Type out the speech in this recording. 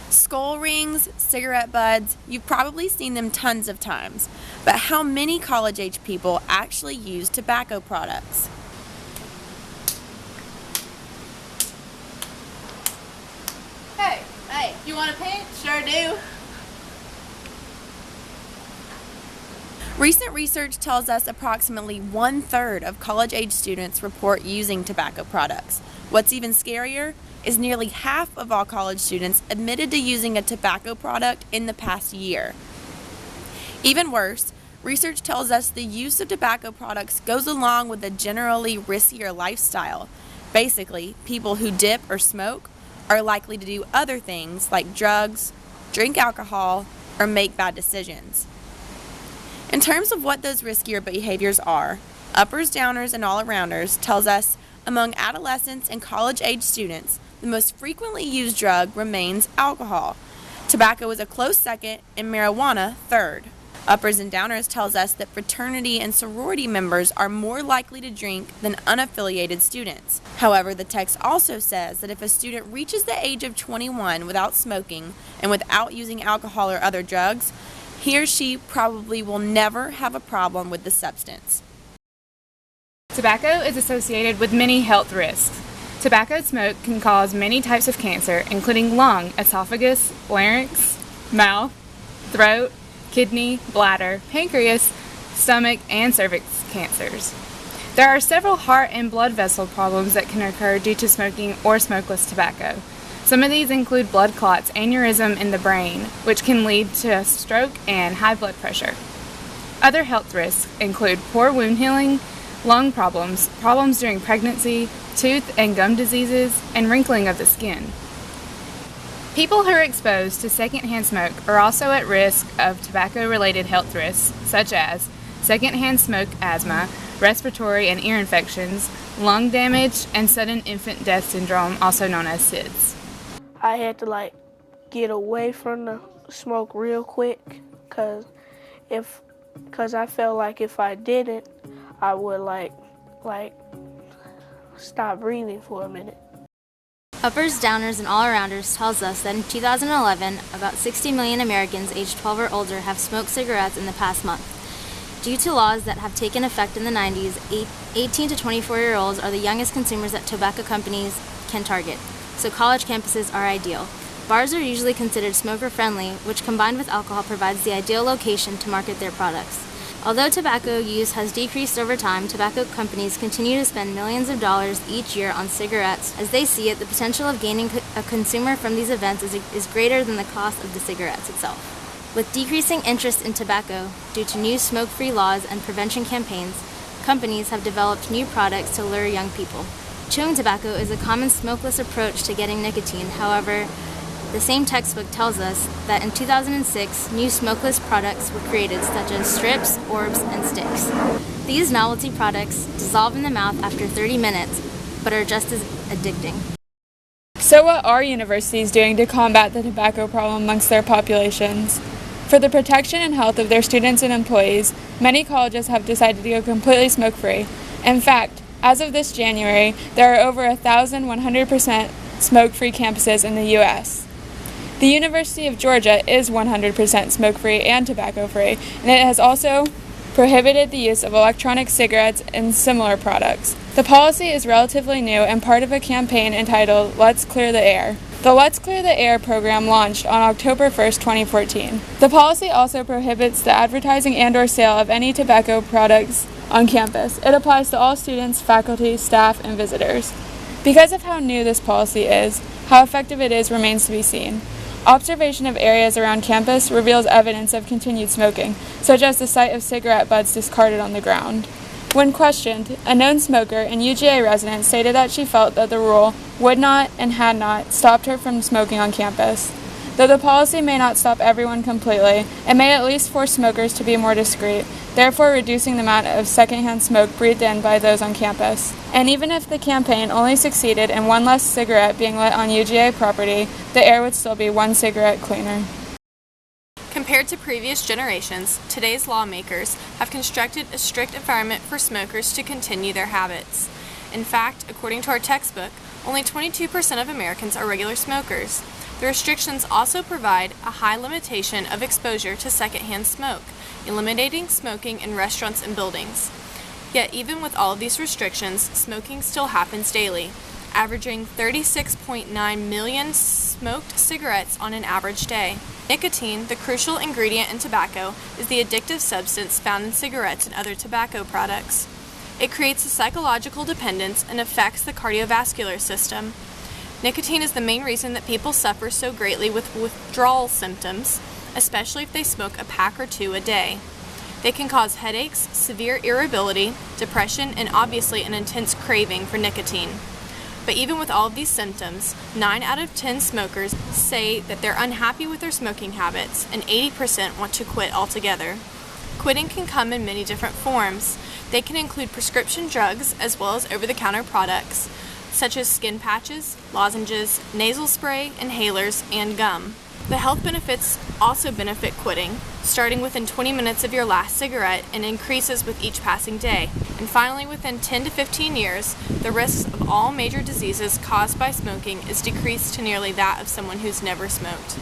Skull rings, cigarette butts, you've probably seen them tons of times. But how many college-age people actually use tobacco products? Hey, you want a pinch? Sure do. Recent research tells us approximately 1/3 of college-age students report using tobacco products. What's even scarier is nearly half of all college students admitted to using a tobacco product in the past year. Even worse, research tells us the use of tobacco products goes along with a generally riskier lifestyle. Basically, people who dip or smoke are likely to do other things like drugs, drink alcohol, or make bad decisions. In terms of what those riskier behaviors are, uppers, downers, and all-arounders tells us among adolescents and college-age students, the most frequently used drug remains alcohol. Tobacco is a close second, and marijuana third. Uppers and downers tells us that fraternity and sorority members are more likely to drink than unaffiliated students. However, the text also says that if a student reaches the age of 21 without smoking and without using alcohol or other drugs, he or she probably will never have a problem with the substance. Tobacco is associated with many health risks. Tobacco smoke can cause many types of cancer, including lung, esophagus, larynx, mouth, throat, kidney, bladder, pancreas, stomach, and cervix cancers. There are several heart and blood vessel problems that can occur due to smoking or smokeless tobacco. Some of these include blood clots, aneurysm in the brain, which can lead to stroke and high blood pressure. Other health risks include poor wound healing, lung problems, problems during pregnancy, tooth and gum diseases, and wrinkling of the skin. People who are exposed to secondhand smoke are also at risk of tobacco-related health risks, such as secondhand smoke asthma, respiratory and ear infections, lung damage, and sudden infant death syndrome, also known as SIDS. I had to get away from the smoke real quick because I felt like if I didn't, I would stop breathing for a minute. Uppers, downers, and all-arounders tells us that in 2011, about 60 million Americans aged 12 or older have smoked cigarettes in the past month. Due to laws that have taken effect in the 90s, 18 to 24-year-olds are the youngest consumers that tobacco companies can target, so college campuses are ideal. Bars are usually considered smoker-friendly, which combined with alcohol provides the ideal location to market their products. Although tobacco use has decreased over time, tobacco companies continue to spend millions of dollars each year on cigarettes. As they see it, the potential of gaining a consumer from these events is greater than the cost of the cigarettes itself. With decreasing interest in tobacco due to new smoke-free laws and prevention campaigns, companies have developed new products to lure young people. Chewing tobacco is a common smokeless approach to getting nicotine. However, the same textbook tells us that in 2006, new smokeless products were created, such as strips, orbs, and sticks. These novelty products dissolve in the mouth after 30 minutes, but are just as addicting. So what are universities doing to combat the tobacco problem amongst their populations? For the protection and health of their students and employees, many colleges have decided to go completely smoke-free. In fact, as of this January, there are over 1,100% smoke-free campuses in the U.S. The University of Georgia is 100% smoke-free and tobacco-free, and it has also prohibited the use of electronic cigarettes and similar products. The policy is relatively new and part of a campaign entitled Let's Clear the Air. The Let's Clear the Air program launched on October 1st, 2014. The policy also prohibits the advertising and/or sale of any tobacco products on campus. It applies to all students, faculty, staff, and visitors. Because of how new this policy is, how effective it is remains to be seen. Observation of areas around campus reveals evidence of continued smoking, such as the sight of cigarette butts discarded on the ground. When questioned, a known smoker and UGA resident stated that she felt that the rule would not and had not stopped her from smoking on campus. Though the policy may not stop everyone completely, it may at least force smokers to be more discreet, therefore reducing the amount of secondhand smoke breathed in by those on campus. And even if the campaign only succeeded in one less cigarette being lit on UGA property, the air would still be one cigarette cleaner. Compared to previous generations, today's lawmakers have constructed a strict environment for smokers to continue their habits. In fact, according to our textbook, Only 22% of Americans are regular smokers. The restrictions also provide a high limitation of exposure to secondhand smoke, eliminating smoking in restaurants and buildings. Yet even with all of these restrictions, smoking still happens daily, averaging 36.9 million smoked cigarettes on an average day. Nicotine, the crucial ingredient in tobacco, is the addictive substance found in cigarettes and other tobacco products. It creates a psychological dependence and affects the cardiovascular system. Nicotine is the main reason that people suffer so greatly with withdrawal symptoms, especially if they smoke a pack or two a day. They can cause headaches, severe irritability, depression, and obviously an intense craving for nicotine. But even with all of these symptoms, 9 out of 10 smokers say that they're unhappy with their smoking habits, and 80% want to quit altogether. Quitting can come in many different forms. They can include prescription drugs as well as over-the-counter products, such as skin patches, lozenges, nasal spray, inhalers, and gum. The health benefits also benefit quitting, starting within 20 minutes of your last cigarette and increases with each passing day. And finally, within 10 to 15 years, the risk of all major diseases caused by smoking is decreased to nearly that of someone who's never smoked.